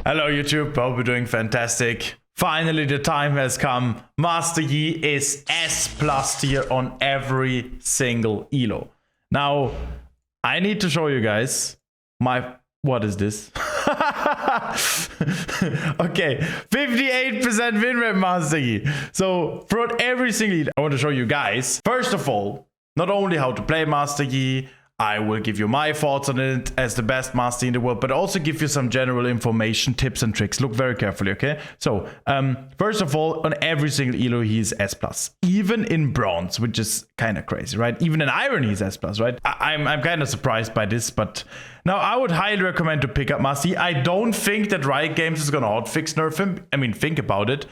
Hello YouTube, hope you're doing fantastic. Finally the time has come. Master Yi is S+ tier on every single elo. Now, I need to show you guys what is this? Okay, 58% win rate Master Yi. So throughout every single elo, I want to show you guys, first of all, not only how to play Master Yi, I will give you my thoughts on it as the best master in the world, but also give you some general information, tips and tricks. Look very carefully, okay? So, first of all, on every single elo, he's S+. Even in bronze, which is kind of crazy, right? Even in iron, he's S+, right? I'm kind of surprised by this, but now I would highly recommend to pick up Master Yi. I don't think that Riot Games is gonna hotfix nerf him. I mean, think about it.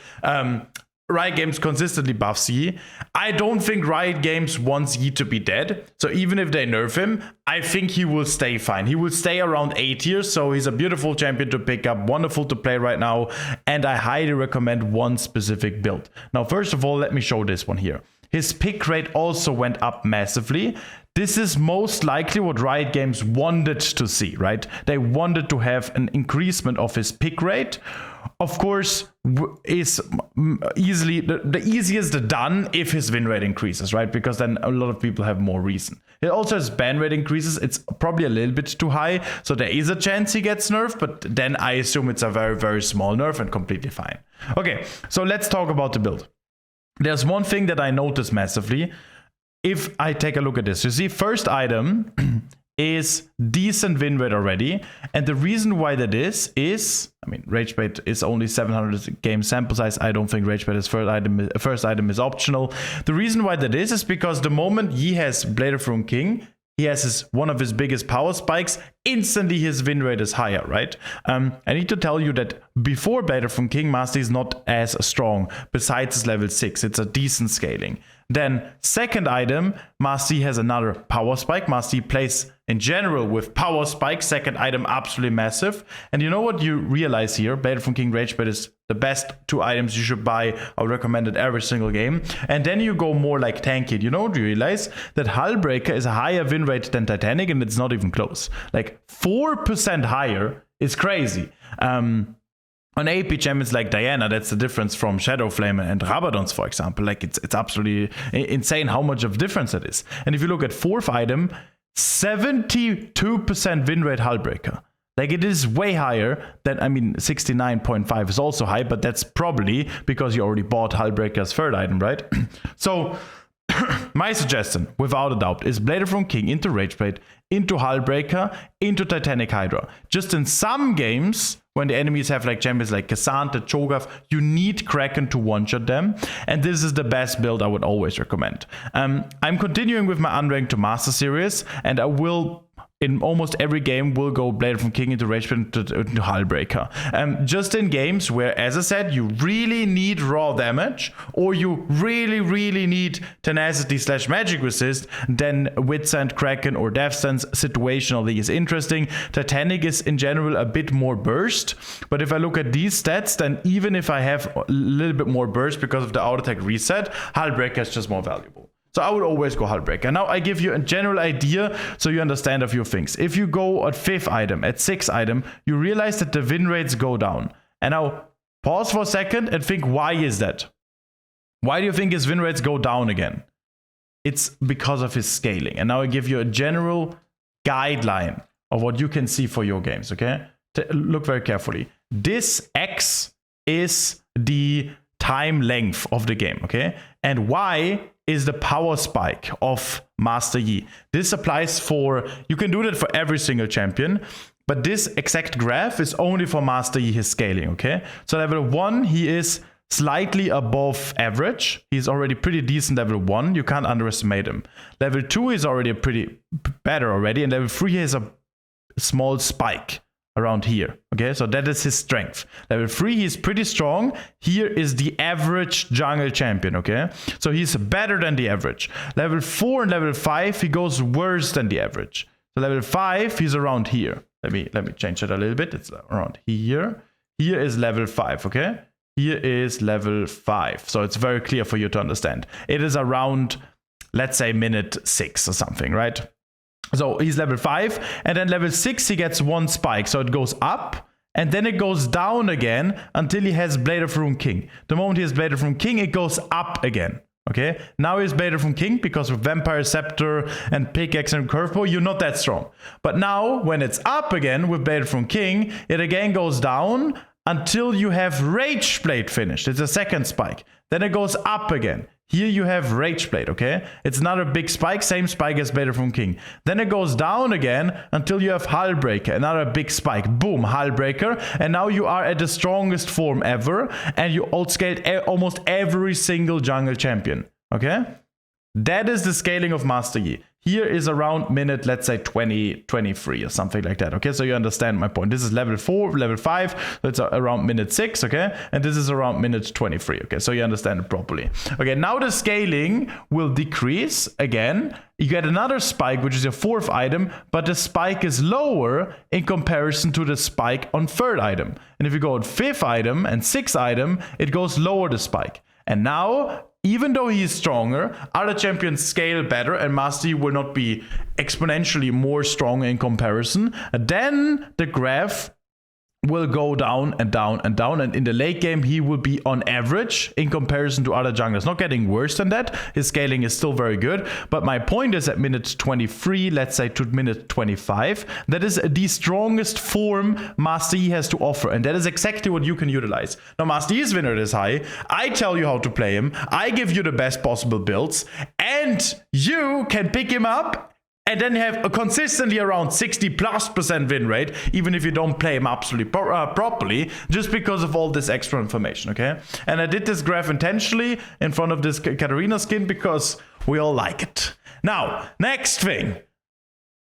Riot Games consistently buffs Yi. I don't think Riot Games wants Yi to be dead. So even if they nerf him, I think he will stay fine. He will stay around 8 years. So he's a beautiful champion to pick up, wonderful to play right now. And I highly recommend one specific build. Now, first of all, let me show this one here. His pick rate also went up massively. This is most likely what Riot Games wanted to see, right? They wanted to have an increasement of his pick rate. Of course, is easily the easiest done if his win rate increases, right? Because then a lot of people have more reason. It also has ban rate increases. It's probably a little bit too high, so there is a chance he gets nerfed, but then I assume it's a very, very small nerf and completely fine. Okay, so let's talk about the build. There's one thing that I noticed massively. If I take a look at this, you see, first item is decent win rate already. And the reason why that is, I mean, Ragebait is only 700 game sample size. I don't think Ragebait's first item is optional. The reason why that is because the moment Yi has Blade of Ruin King, he has one of his biggest power spikes, instantly his win rate is higher, right? I need to tell you that before Blade of Ruin King, Master is not as strong, besides his level 6. It's a decent scaling. Then, second item, Master has another power spike. Master plays in general with power spike. Second item, absolutely massive. And you know what you realize here? Blade of Ruin King, Ragebait is the best 2 items you should buy. I recommend it every single game. And then you go more like tanky. You know, do you realize that Hullbreaker is a higher win rate than Titanic, and it's not even close. Like 4% higher is crazy. On AP champions like Diana, that's the difference from Shadowflame and Rabadons, for example. Like it's absolutely insane how much of difference it is. And if you look at fourth item, 72% win rate Hullbreaker. Like it is way higher than, I mean, 69.5 is also high, but that's probably because you already bought Hullbreaker's third item, right? So my suggestion, without a doubt, is Blade of Ruin King into Ragebait, into Hullbreaker, into Titanic Hydra. Just in some games, when the enemies have like champions like Cassandra, Cho'Gath, you need Kraken to one-shot them. And this is the best build I would always recommend. I'm continuing with my unranked to master series, and I will, in almost every game, will go Blade of Ruin King into Ragebait into Hullbreaker. Just in games where, as I said, you really need raw damage, or you really need tenacity / magic resist, then Witsend, Kraken, or Death Stance situationally is interesting. Titanic is in general a bit more burst, but if I look at these stats, then even if I have a little bit more burst because of the auto attack reset, Hullbreaker is just more valuable. So I would always go Hullbreaker. Now I give you a general idea so you understand a few things. If you go at 5th item, at 6th item, you realize that the win rates go down. And now pause for a second and think, why is that? Why do you think his win rates go down again? It's because of his scaling. And now I give you a general guideline of what you can see for your games, okay? Look very carefully. This X is the time length of the game, okay? And Y is the power spike of Master Yi. This applies for, you can do that for every single champion, but this exact graph is only for Master Yi, his scaling, okay? So level 1, he is slightly above average. He's already pretty decent level 1. You can't underestimate him. Level 2 is already pretty better already, and level 3 has a small spike around here, okay? So that is his strength. Level 3, he's pretty strong. Here is the average jungle champion, okay? So he's better than the average. Level 4 and level 5, he goes worse than the average. So level 5, he's around here. Let me change that a little bit. It's around here. Here is level 5, okay? Here is level 5. So it's very clear for you to understand. It is around, let's say, minute 6 or something, right? So he's level 5, and then level 6 he gets one spike, so it goes up, and then it goes down again until he has Blade of Ruin King. The moment he has Blade of Ruin King, it goes up again. Okay, now he's Blade of Ruin King because with Vampire Scepter and Pickaxe and Curveball, you're not that strong. But now, when it's up again with Blade of Ruin King, it again goes down until you have Rage Blade finished. It's a second spike. Then it goes up again. Here you have Rage Blade, okay? It's another big spike, same spike as Blade of Ruin King. Then it goes down again until you have Hullbreaker, another big spike. Boom, Hullbreaker. And now you are at the strongest form ever, and you outscaled almost every single jungle champion, okay? That is the scaling of Master Yi. Here is around minute, let's say 20, 23 or something like that, okay? So you understand my point. This is level 4, level 5, so it's around minute 6, okay? And this is around minute 23, okay? So you understand it properly. Okay, now the scaling will decrease again. You get another spike, which is your 4th item, but the spike is lower in comparison to the spike on 3rd item. And if you go on 5th item and 6th item, it goes lower the spike. And now, even though he is stronger, other champions scale better and Master Yi will not be exponentially more strong in comparison. Then the graph will go down and down and down, and in the late game he will be on average in comparison to other junglers. Not getting worse than that. His scaling is still very good, but my point is at minute 23, let's say to minute 25, that is the strongest form Master Yi has to offer, and that is exactly what you can utilize. Now Master Yi's win rate is high. I tell you how to play him. I give you the best possible builds, and you can pick him up and then have a consistently around 60+% win rate, even if you don't play him absolutely properly, just because of all this extra information, okay? And I did this graph intentionally in front of this Katarina skin because we all like it. Now, next thing.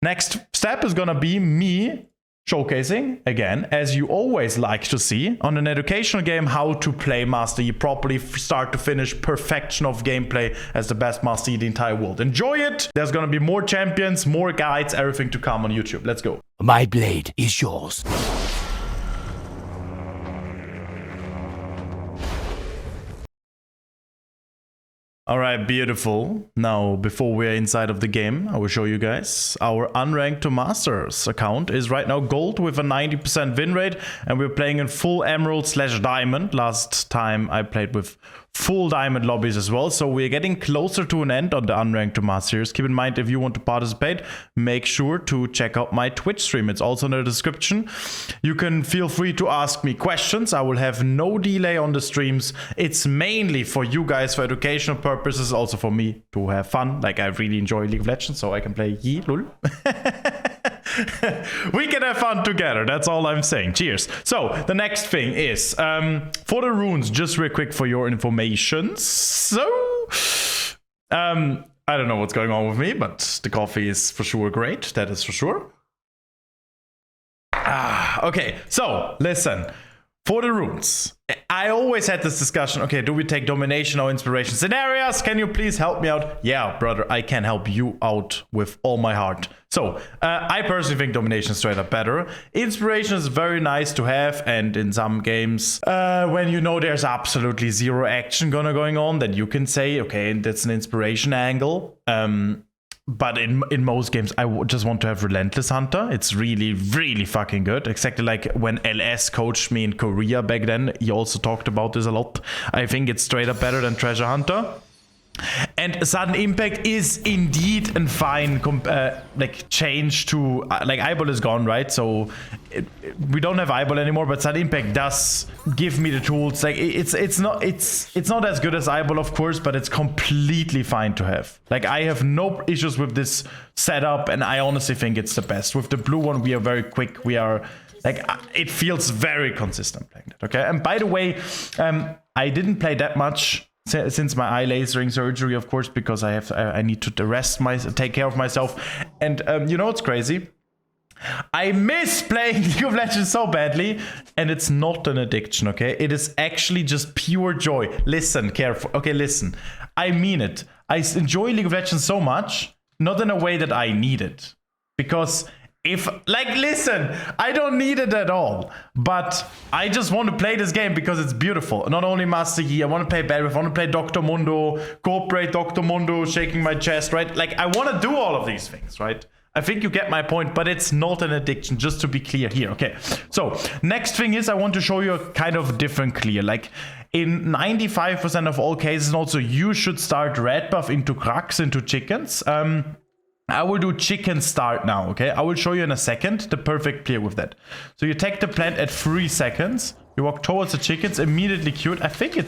Next step is gonna be me showcasing, again, as you always like to see, on an educational game, how to play Master Yi properly, start to finish, perfection of gameplay as the best Master Yi in the entire world. Enjoy it! There's gonna be more champions, more guides, everything to come on YouTube. Let's go. My blade is yours. All right, beautiful. Now, before we're inside of the game, I will show you guys our unranked to masters account is right now gold with a 90% win rate, and we're playing in full emerald/diamond. Last time I played with full diamond lobbies as well, so we're getting closer to an end on the unranked to masters. Keep in mind, if you want to participate, make sure to check out my Twitch stream. It's also in the description. You can feel free to ask me questions. I will have no delay on the streams. It's mainly for you guys for educational purposes, also for me to have fun. Like, I really enjoy League of Legends, so I can play Yi, lol. We can have fun together, that's all I'm saying. Cheers. So the next thing is for the runes, just real quick for your information. So I don't know what's going on with me, but the coffee is for sure great, that is for sure. Okay, so listen, for the runes, I always had this discussion, okay, do we take domination or inspiration? Sinerias, can you please help me out? Yeah, brother, I can help you out with all my heart. So, I personally think domination is straight up better. Inspiration is very nice to have, and in some games, when you know there's absolutely zero action going on, then you can say, okay, that's an inspiration angle. But in most games, I just want to have Relentless Hunter. It's really, really fucking good. Exactly like when LS coached me in Korea back then. He also talked about this a lot. I think it's straight up better than Treasure Hunter. And Sudden Impact is indeed a fine like change to like Eyeball is gone, right? So we don't have Eyeball anymore, but Sudden Impact does give me the tools. Like it's not as good as Eyeball, of course, but it's completely fine to have. Like, I have no issues with this setup, and I honestly think it's the best. With the blue one, we are very quick. We are like, it feels very consistent playing that. Okay, and by the way, I didn't play that much since my eye lasering surgery, of course, because I need to take care of myself. And you know what's crazy? I miss playing League of Legends so badly, and it's not an addiction, okay? It is actually just pure joy. Listen, careful. Okay, listen. I mean it. I enjoy League of Legends so much, not in a way that I need it. Because listen, I don't need it at all, but I just want to play this game because it's beautiful. Not only Master Yi, I want to play Barrett, I want to play Dr. Mundo, cooperate Dr. Mundo, shaking my chest, right? Like, I want to do all of these things, right? I think you get my point, but it's not an addiction, just to be clear here. Okay, so next thing is I want to show you a kind of different clear. Like in 95% of all cases, and also you should start red buff into crux, into chickens. I will do chicken start now, okay? I will show you in a second the perfect clear with that. So you take the plant at 3 seconds. You walk towards the chickens, immediately queued. I think you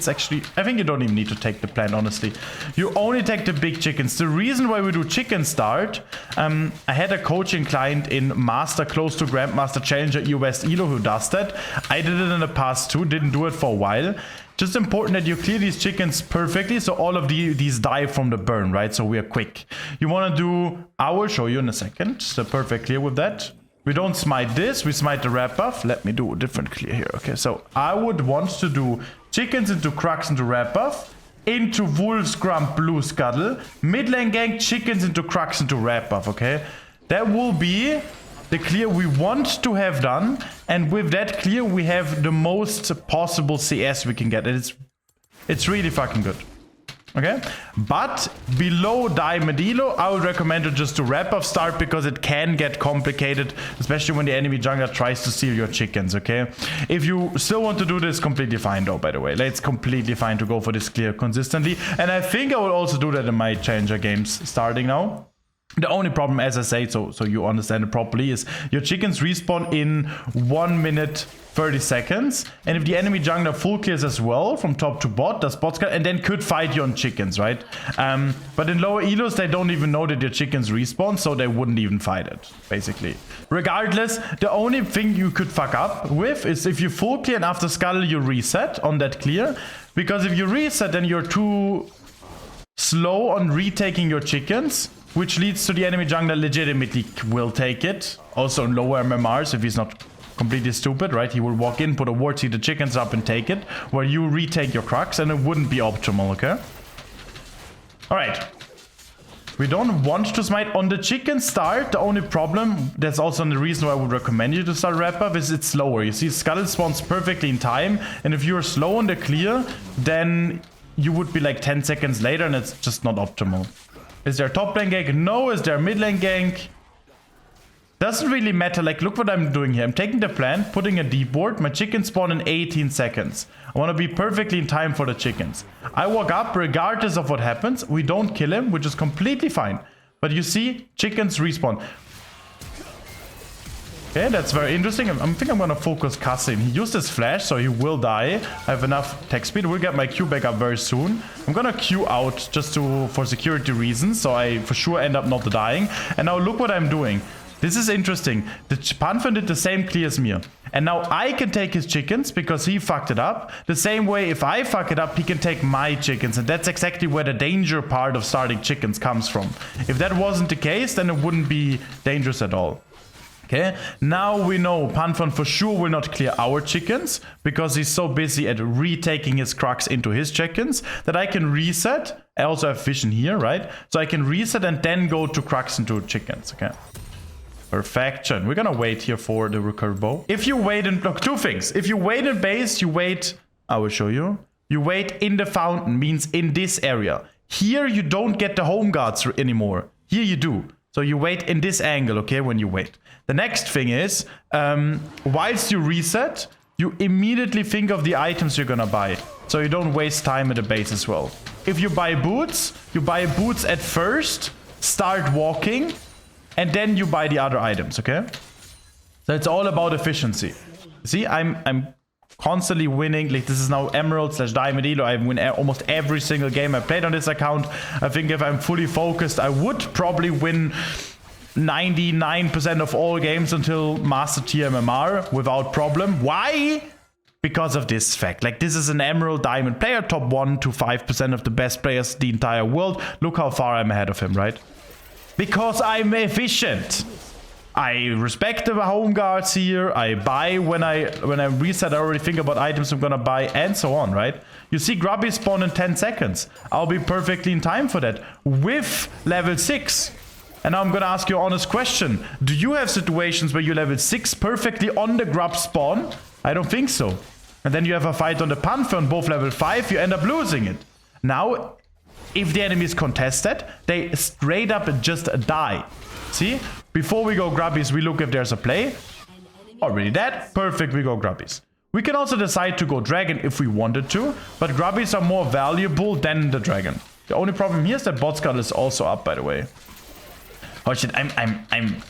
don't even need to take the plant, honestly. You only take the big chickens. The reason why we do chicken start, I had a coaching client in Master close to Grandmaster Challenger EU West Elo who does that. I did it in the past too, didn't do it for a while. Just important that you clear these chickens perfectly, so all of these die from the burn, right? So we are quick. You want to do, I will show you in a second, the perfect clear with that. We don't smite this, we smite the red buff. Let me do a different clear here. Okay, so I would want to do chickens into crux into red buff, into wolf's grump blue scuttle, mid lane gank, chickens into crux into red buff, okay? That will be the clear we want to have done, and with that clear we have the most possible CS we can get. It's really fucking good. Okay, but below Diamond Elo, I would recommend to just do red buff start because it can get complicated, especially when the enemy jungler tries to steal your chickens, okay? If you still want to do this, completely fine though, by the way. It's completely fine to go for this clear consistently, and I think I will also do that in my Challenger games starting now. The only problem, as I say, so you understand it properly, is your chickens respawn in 1 minute 30 seconds. And if the enemy jungler full clears as well from top to bot, does bot scan, and then could fight you on chickens, right? But in lower elos, they don't even know that your chickens respawn, so they wouldn't even fight it, basically. Regardless, the only thing you could fuck up with is if you full clear and after scuttle, you reset on that clear. Because if you reset, then you're too slow on retaking your chickens, which leads to the enemy jungler legitimately will take it. Also in lower MMRs, if he's not completely stupid, right? He will walk in, put a ward, see the chickens up and take it, where you retake your crux, and it wouldn't be optimal, okay? Alright. We don't want to smite on the chicken start. The only problem, that's also the reason why I would recommend you to start red buff, is it's slower. You see, Scuttle spawns perfectly in time, and if you're slow on the clear, then you would be like 10 seconds later, and it's just not optimal. Is there top lane gank? No. Is there mid lane gank? Doesn't really matter. Like, look what I'm doing here. I'm taking the plant, putting a deep ward. My chickens spawn in 18 seconds. I want to be perfectly in time for the chickens. I walk up regardless of what happens. We don't kill him, which is completely fine. But you see, chickens respawn. Okay, that's very interesting. I think I'm gonna focus Kassim. He used his flash, so he will die. I have enough tech speed. We'll get my Q back up very soon. I'm gonna Q out just for security reasons, so I for sure end up not dying. And now look what I'm doing. This is interesting. The Pantheon did the same clear as me. And now I can take his chickens because he fucked it up. The same way, if I fuck it up, he can take my chickens. And that's exactly where the danger part of starting chickens comes from. If that wasn't the case, then it wouldn't be dangerous at all. Okay, now we know Pantheon for sure will not clear our chickens because he's so busy at retaking his crux into his chickens that I can reset. I also have vision here, right? So I can reset and then go to crux into chickens, okay? Perfection. We're gonna wait here for the recurve bow. If you wait in, look, two things. If you wait in base, you wait, I will show you. You wait in the fountain, means in this area. Here you don't get the home guards anymore. Here you do. So you wait in this angle, okay, when you wait. The next thing is, whilst you reset, you immediately think of the items you're gonna buy. So you don't waste time at the base as well. If you buy boots at first, start walking, and then you buy the other items, okay? So it's all about efficiency. See, I'm constantly winning. Like, this is now Emerald / Diamond Elo. I win almost every single game I played on this account. I think if I'm fully focused, I would probably win 99% of all games until Master Tier MMR without problem. Why? Because of this fact. Like, this is an Emerald Diamond player, top 1 to 5% of the best players in the entire world. Look how far I'm ahead of him, right? Because I'm efficient. I respect the home guards here. I buy when I reset. I already think about items I'm gonna buy and so on, right? You see Grubby spawn in 10 seconds. I'll be perfectly in time for that with level 6. And now I'm gonna ask you an honest question. Do you have situations where you level 6 perfectly on the grub spawn? I don't think so. And then you have a fight on the Pantheon, both level 5, you end up losing it. Now, if the enemy is contested, they straight up just die. See? Before we go grubbies, we look if there's a play. Already dead. Perfect, we go grubbies. We can also decide to go dragon if we wanted to, but grubbies are more valuable than the dragon. The only problem here is that bot scuttle is also up, by the way. Oh shit, I'm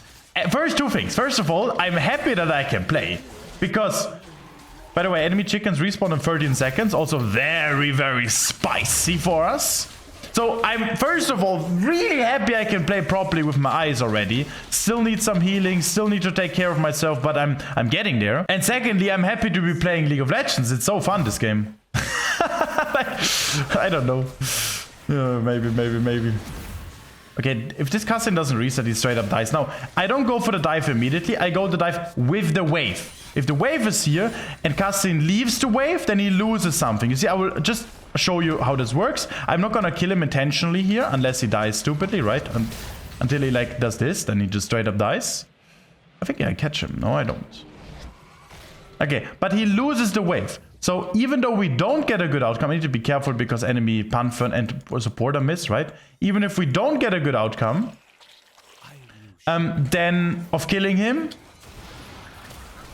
first, two things. First of all, I'm happy that I can play. Because, by the way, enemy chickens respawn in 13 seconds. Also very, very spicy for us. So I'm, first of all, really happy I can play properly with my eyes already. Still need some healing, still need to take care of myself, but I'm getting there. And secondly, I'm happy to be playing League of Legends. It's so fun, this game. I don't know. Maybe. Okay, if this cutscene doesn't reset, he straight up dies. Now, I don't go for the dive immediately. I go to dive with the wave. If the wave is here and cutscene leaves the wave, then he loses something. You see, I will just show you how this works. I'm not gonna kill him intentionally here unless he dies stupidly, right? Until he like does this, then he just straight up dies. I think I catch him. No, I don't. Okay, but he loses the wave. So even though we don't get a good outcome, I need to be careful because enemy Pantheon and supporter miss, right? Even if we don't get a good outcome, then of killing him,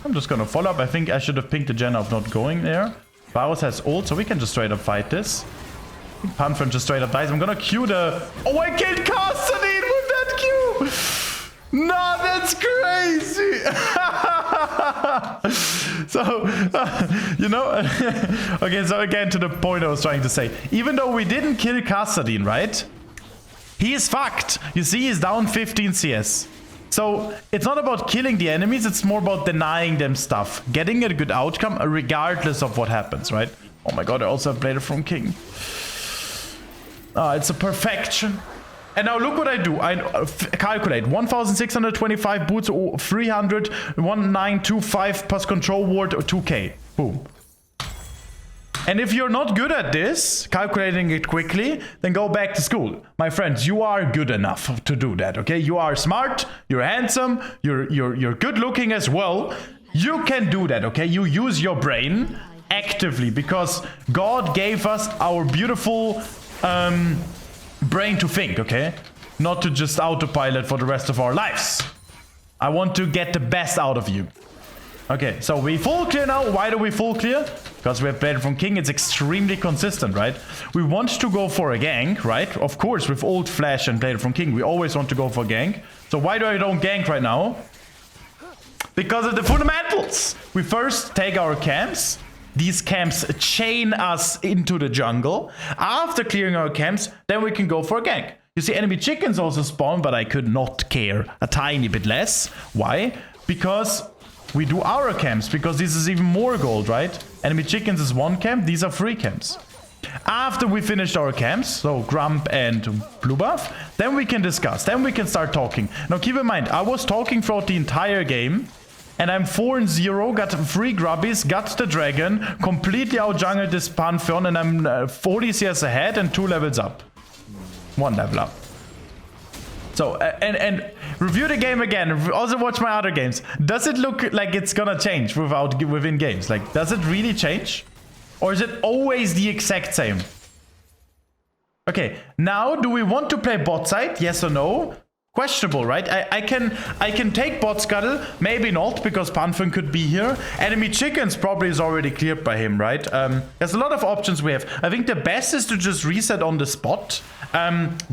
I'm just gonna follow up. I think I should have pinged the Jenna of not going there. Varus has ult, so we can just straight up fight this. I think Pantheon just straight up dies. I'm gonna Q the... Oh, I killed Castelline with that Q! No, that's crazy! So, you know... Okay, so again, to the point I was trying to say. Even though we didn't kill Castelline, right? He is fucked. You see, he's down 15 CS. So, it's not about killing the enemies, it's more about denying them stuff. Getting a good outcome regardless of what happens, right? Oh my god, I also have Blade from King. It's a perfection. And now look what I do. I calculate 1625 boots, 300, 1925 plus control ward, 2k. Boom. And if you're not good at this, calculating it quickly, then go back to school. My friends, you are good enough to do that, okay? You are smart, you're handsome, you're good looking as well. You can do that, okay? You use your brain actively because God gave us our beautiful brain to think, okay? Not to just autopilot for the rest of our lives. I want to get the best out of you. Okay, so we full clear now. Why do we full clear? Because we have Blade from King. It's extremely consistent, right? We want to go for a gank, right? Of course, with old Flash and Blade from King, we always want to go for gank. So why do I don't gank right now? Because of the fundamentals. We first take our camps. These camps chain us into the jungle. After clearing our camps, then we can go for a gank. You see, enemy chickens also spawn, but I could not care a tiny bit less. Why? Because we do our camps, because this is even more gold, right? Enemy chickens is one camp, these are 3 camps. After we finished our camps, so Grump and Blue Buff, then we can discuss, then we can start talking. Now keep in mind, I was talking throughout the entire game, and I'm 4-0, got 3 grubbies, got the dragon, completely out-jungled this Pantheon, and I'm 40 CS ahead and 2 levels up. 1 level up. So, and review the game again. Also watch my other games. Does it look like it's gonna change within games? Like, does it really change? Or is it always the exact same? Okay, now do we want to play bot side? Yes or no? Questionable, right? I can take bot scuttle, maybe not, because Pantheon could be here. Enemy chickens probably is already cleared by him, right? There's a lot of options we have. I think the best is to just reset on the spot,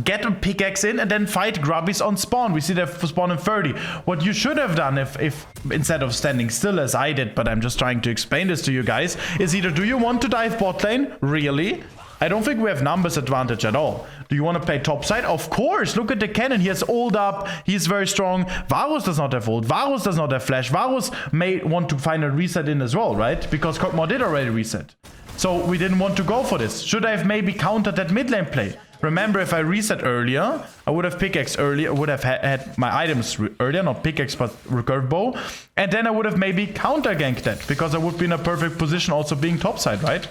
get a pickaxe in, and then fight grubbies on spawn. We see they spawn in 30. What you should have done if instead of standing still as I did, but I'm just trying to explain this to you guys, is either do you want to dive bot lane? Really? I don't think we have numbers advantage at all. Do you want to play top side? Of course. Look at the cannon. He has ult up. He's very strong. Varus does not have ult. Varus does not have flash. Varus may want to find a reset in as well, right? Because Kog'Maw did already reset. So we didn't want to go for this. Should I have maybe countered that mid lane play? Remember, if I reset earlier, I would have pickaxe earlier. I would have had my items earlier, not pickaxe, but recurve bow. And then I would have maybe counter ganked that because I would be in a perfect position also being topside, right?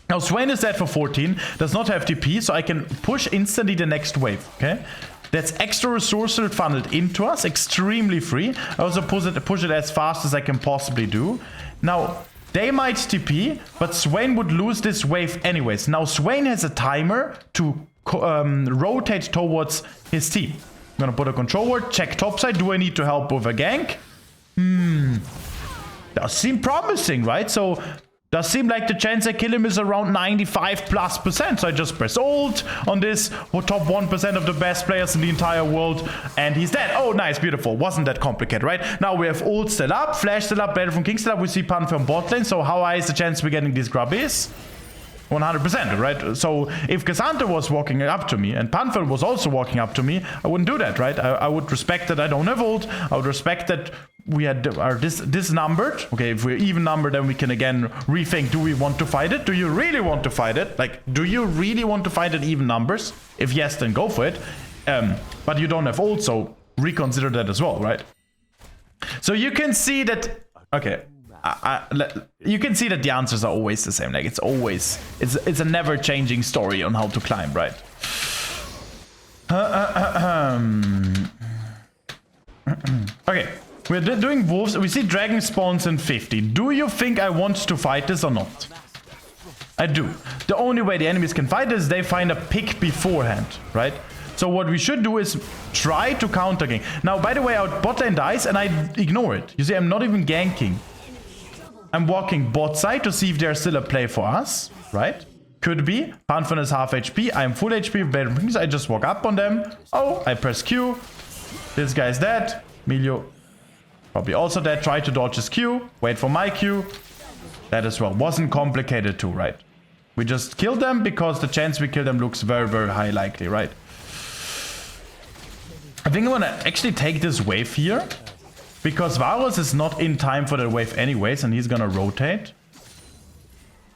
Now Swain is dead for 14, does not have TP, so I can push instantly the next wave, okay? That's extra resources funneled into us, extremely free. I also push it as fast as I can possibly do. Now, they might TP, but Swain would lose this wave anyways. Now Swain has a timer to rotate towards his team. gonna put a control ward, check topside. Do I need to help with a gank? Does seem promising, right? So does seem like the chance I kill him is around 95+%. So I just press ult on this top 1% of the best players in the entire world, and he's dead. Oh, nice, beautiful. Wasn't that complicated, right? Now we have ult still up, flash still up, Battle from King still up. We see Pantheon bot lane. So how high is the chance we're getting this grub is? 100%, right? So if Cassandra was walking up to me and Pantheon was also walking up to me, I wouldn't do that, right? I would respect that I don't have ult. I would respect that we are disnumbered. Okay, if we're even numbered, then we can again rethink, do we want to fight it? Do you really want to fight it? Like, do you really want to fight it even numbers? If yes, then go for it. But you don't have ult, so reconsider that as well, right? So you can see that, okay, you can see that the answers are always the same. Like, it's always, it's a never changing story on how to climb, right? Okay, we're doing wolves. We see dragon spawns in 50. Do you think I want to fight this or not? I do. The only way the enemies can fight is they find a pick beforehand, right? So what we should do is try to counter gank. Now, by the way, our bot lane dies and I ignore it. You see, I'm not even ganking. I'm walking bot side to see if there's still a play for us, right? Could be. Pantheon is half HP. I'm full HP. I just walk up on them. Oh, I press Q. This guy's dead. Milio probably also dead. Try to dodge his Q. Wait for my Q. That as well. Wasn't complicated too, right? We just killed them because the chance we kill them looks very, very high likely, right? I think I'm gonna actually take this wave here, because Varus is not in time for that wave anyways, and he's gonna rotate.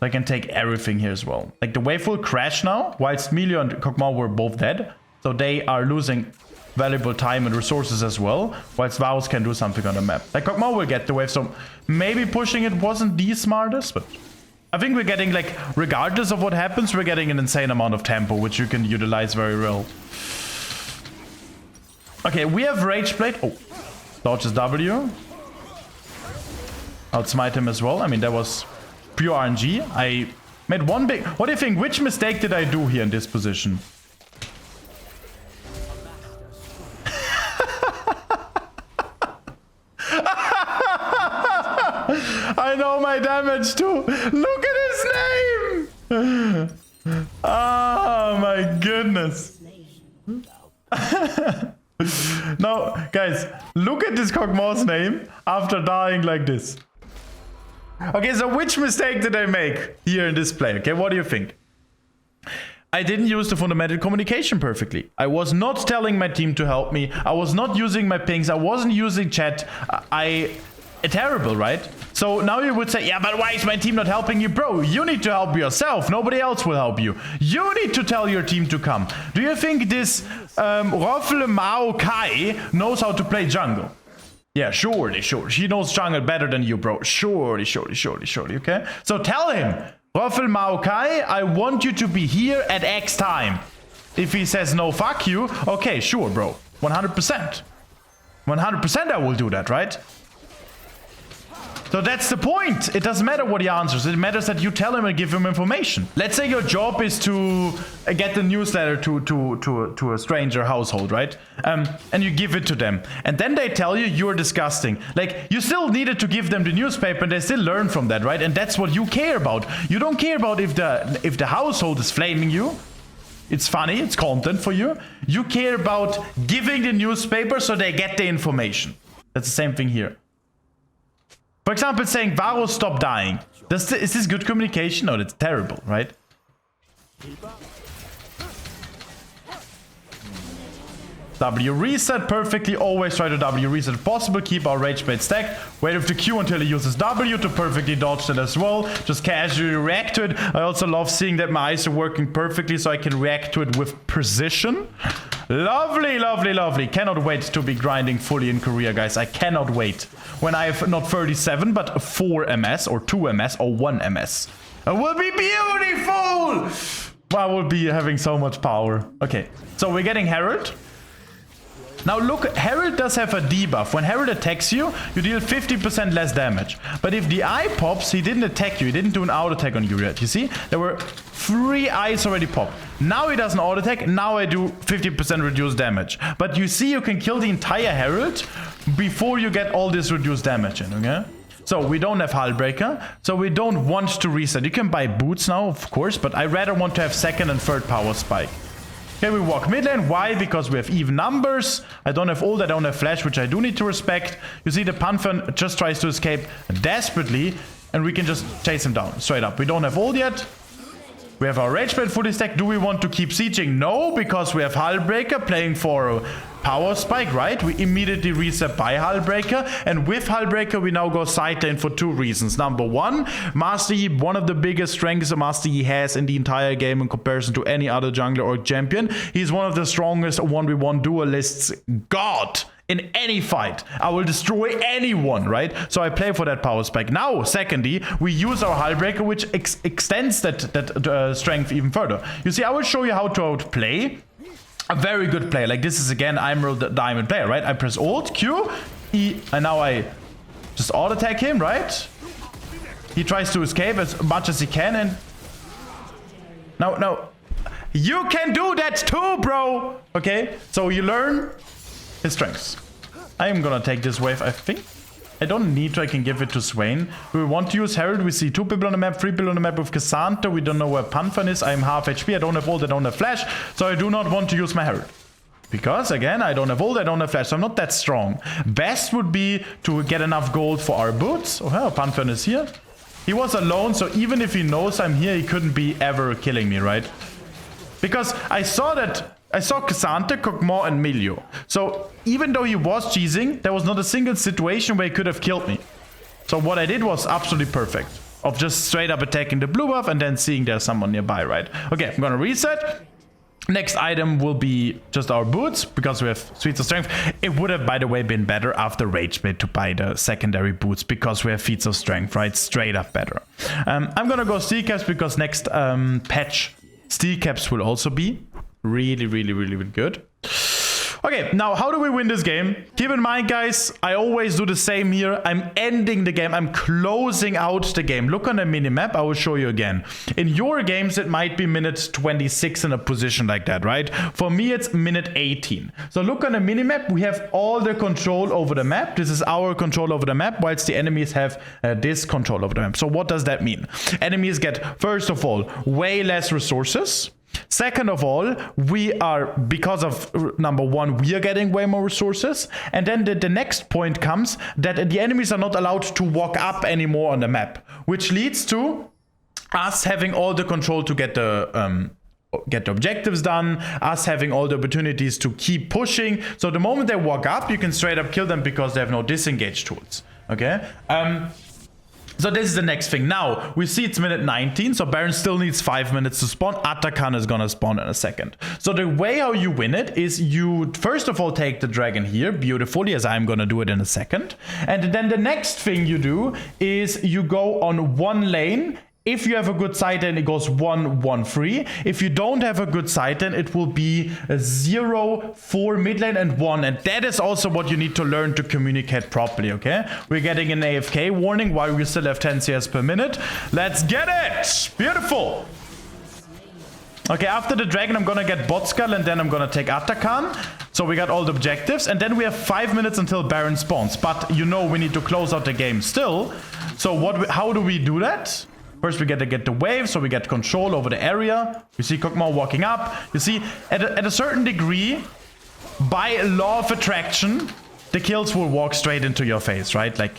I can take everything here as well. Like, the wave will crash now, whilst Milio and Kog'Maw were both dead. So they are losing valuable time and resources as well, whilst Varus can do something on the map. Like, Kog'Maw will get the wave, so maybe pushing it wasn't the smartest, but I think we're getting, like, regardless of what happens, we're getting an insane amount of tempo, which you can utilize very well. Okay, we have Rage Blade. Oh, dodges W. Outsmite him as well. I mean, that was pure RNG. I made one big... What do you think? Which mistake did I do here in this position? I know my damage too. Look at his name. Oh my goodness. Now, guys, look at this Kog'Maw's name after dying like this. Okay, so which mistake did I make here in this play? Okay, what do you think? I didn't use the fundamental communication perfectly. I was not telling my team to help me. I was not using my pings. I wasn't using chat. Terrible, right? So now you would say, yeah, but why is my team not helping you? Bro, you need to help yourself. Nobody else will help you. You need to tell your team to come. Do you think this Roffle Mao Kai knows how to play jungle? Yeah, surely. She knows jungle better than you, bro. Surely, okay? So tell him, Roffle Mao Kai, I want you to be here at X time. If he says no, fuck you, okay, sure, bro. 100%. 100% I will do that, right? So that's the point. It doesn't matter what he answers. It matters that you tell him and give him information. Let's say your job is to get the newsletter to a stranger household, right? And you give it to them. And then they tell you you're disgusting. Like, you still needed to give them the newspaper and they still learn from that, right? And that's what you care about. You don't care about if the household is flaming you. It's funny, it's content for you. You care about giving the newspaper so they get the information. That's the same thing here. For example, saying, Varus, stop dying. Is this good communication? No, that's terrible, right? W reset perfectly. Always try to W reset if possible. Keep our Rage Blade stacked. Wait with the Q until he uses W to perfectly dodge it as well. Just casually react to it. I also love seeing that my eyes are working perfectly so I can react to it with precision. Lovely. Cannot wait to be grinding fully in Korea, guys. I cannot wait. When I have not 37, but 4 MS or 2 MS or 1 MS. It will be beautiful! I will be having so much power. Okay, so we're getting Herald. Now look, Herald does have a debuff. When Herald attacks you, you deal 50% less damage. But if the eye pops, he didn't attack you. He didn't do an auto attack on you yet. You see? There were 3 eyes already popped. Now he does an auto attack. Now I do 50% reduced damage. But you see, you can kill the entire Herald before you get all this reduced damage in, okay? So we don't have Hullbreaker, so we don't want to reset. You can buy boots now, of course, but I rather want to have second and third power spike. Okay, we walk mid lane. Why? Because we have even numbers. I don't have ult, I don't have flash, which I do need to respect. You see, the Pantheon just tries to escape desperately, and we can just chase him down straight up. We don't have ult yet. We have our Rage Blade fully stacked. Do we want to keep sieging? No, because we have Hullbreaker playing for a power spike, right? We immediately reset by Hullbreaker, and with Hullbreaker we now go side lane for 2 reasons. Number 1, Master Yi, one of the biggest strengths a Master Yi has in the entire game in comparison to any other jungler or champion. He's one of the strongest 1v1 duelists. God! In any fight, I will destroy anyone, right? So I play for that power spike. Now, secondly, we use our Hullbreaker, which extends that strength even further. You see, I will show you how to outplay a very good play. Like this is again Emerald Diamond player, right? I press Alt, Q, E, and now I just auto attack him, right? He tries to escape as much as he can, and no, you can do that too, bro. Okay, so you learn his strengths. I am gonna take this wave, I think. I don't need to, I can give it to Swain. We want to use Herald. We see 2 people on the map, 3 people on the map with Cassandra. We don't know where Pantheon is. I'm half HP. I don't have ult, I don't have flash. So I do not want to use my Herald. Because, again, I don't have ult, I don't have flash. So I'm not that strong. Best would be to get enough gold for our boots. Oh, hell, Pantheon is here. He was alone, so even if he knows I'm here, he couldn't be ever killing me, right? Because I saw Cassandra, Kog'Maw, and Milio. So even though he was cheesing, there was not a single situation where he could have killed me. So what I did was absolutely perfect. Of just straight up attacking the blue buff and then seeing there's someone nearby, right? Okay, I'm gonna reset. Next item will be just our boots, because we have Feats of Strength. It would have, by the way, been better after Rage Blade to buy the secondary boots, because we have Feats of Strength, right? Straight up better. I'm gonna go Steel Caps, because next patch, Steel Caps will also be really good. Okay, now how do we win this game? Keep in mind, guys, I always do the same here. I'm ending the game. I'm closing out the game. Look on the minimap. I will show you again. In your games, it might be minute 26 in a position like that, right? For me, it's minute 18. So look on the minimap. We have all the control over the map. This is our control over the map, whilst the enemies have this control over the map. So what does that mean? Enemies get, first of all, way less resources. Second of all, we are, because of number 1, we are getting way more resources. And then the next point comes that the enemies are not allowed to walk up anymore on the map, which leads to us having all the control to get the objectives done, us having all the opportunities to keep pushing. So the moment they walk up, you can straight up kill them because they have no disengage tools. Okay? So this is the next thing. Now, we see it's minute 19, so Baron still needs 5 minutes to spawn. Atakan is gonna spawn in a second. So the way how you win it is you, first of all, take the dragon here, beautifully, as I'm gonna do it in a second. And then the next thing you do is you go on one lane. If you have a good side lane, it goes 1-1-3. If you don't have a good side lane, it will be a 0-4 mid lane and 1. And that is also what you need to learn to communicate properly, okay? We're getting an AFK warning while we still have 10 CS per minute. Let's get it! Beautiful! Okay, after the dragon, I'm gonna get bot skull and then I'm gonna take Atakan. So we got all the objectives. And then we have 5 minutes until Baron spawns. But you know we need to close out the game still. So how do we do that? First, we get to get the wave, so we get control over the area. You see Kog'Maw walking up. You see, at a certain degree, by law of attraction, the kills will walk straight into your face, right? Like,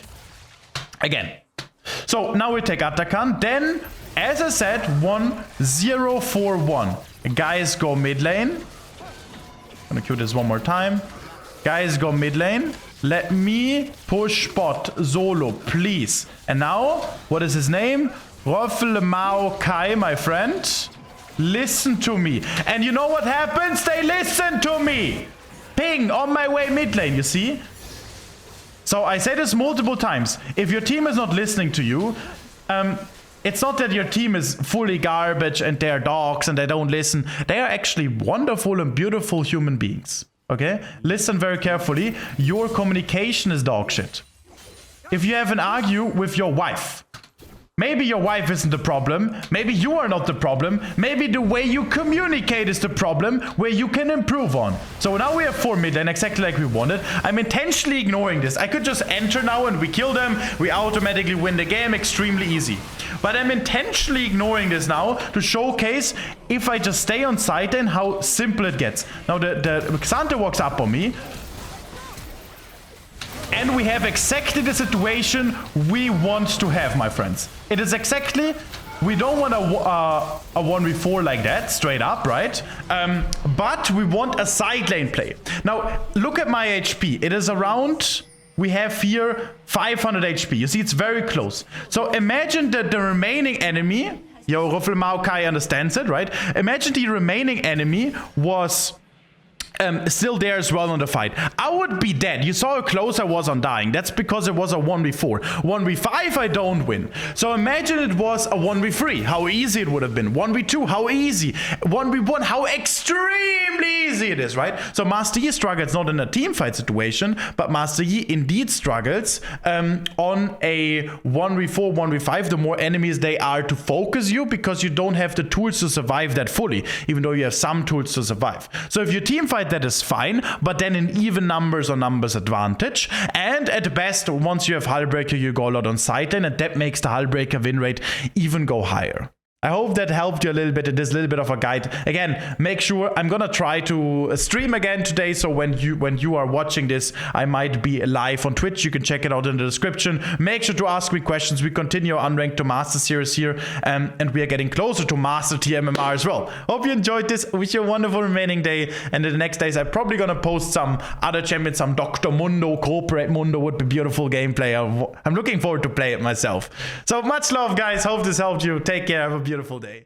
again. So now we take Atakan. Then, as I said, 1-0-4-1. Guys go mid lane. I'm gonna cue this one more time. Guys go mid lane. Let me push bot solo, please. And now, what is his name? Ruffle Mao Kai, my friend. Listen to me. And you know what happens? They listen to me. Ping on my way mid lane, you see? So I say this multiple times. If your team is not listening to you, it's not that your team is fully garbage and they're dogs and they don't listen. They are actually wonderful and beautiful human beings. Okay? Listen very carefully. Your communication is dog shit. If you have an argue with your wife, Maybe your wife isn't the problem. Maybe you are not the problem. Maybe the way you communicate is the problem where you can improve on. So now we have 4 mid lane, exactly like we wanted. I'm intentionally ignoring this. I could just enter now and we kill them. We automatically win the game, extremely easy. But I'm intentionally ignoring this now to showcase if I just stay on side lane how simple it gets. Now the Xante walks up on me. And we have exactly the situation we want to have, my friends. It is exactly, we don't want a 1v4 like that, straight up, right? But we want a side lane play. Now, look at my HP. It is around, we have here 500 HP. You see, it's very close. So imagine that the remaining enemy, yo, Ruffel Maokai understands it, right? Imagine the remaining enemy was still there as well on the fight. I would be dead. You saw how close I was on dying. That's because it was a 1v4. 1v5 I don't win. So imagine it was a 1v3. How easy it would have been. 1v2, how easy. 1v1, how extremely easy it is, right? So Master Yi struggles not in a team fight situation, but Master Yi indeed struggles on a 1v4, 1v5. The more enemies they are to focus you, because you don't have the tools to survive that fully, even though you have some tools to survive. So if you team fight, that is fine, but then in even numbers or numbers advantage. And at best, once you have Hullbreaker, you go a lot on side lane, and that makes the Hullbreaker win rate even go higher. I hope that helped you a little bit. It is a little bit of a guide. Again, make sure I'm gonna try to stream again today. So when you are watching this, I might be live on Twitch. You can check it out in the description. Make sure to ask me questions. We continue our Unranked to Master series here, and we are getting closer to Master Tier MMR as well. Hope you enjoyed this. Wish you a wonderful remaining day. And in the next days, I'm probably gonna post some other champions, some Dr. Mundo, Corporate Mundo would be beautiful gameplay. I'm looking forward to play it myself. So much love, guys. Hope this helped you. Take care. Have a beautiful day.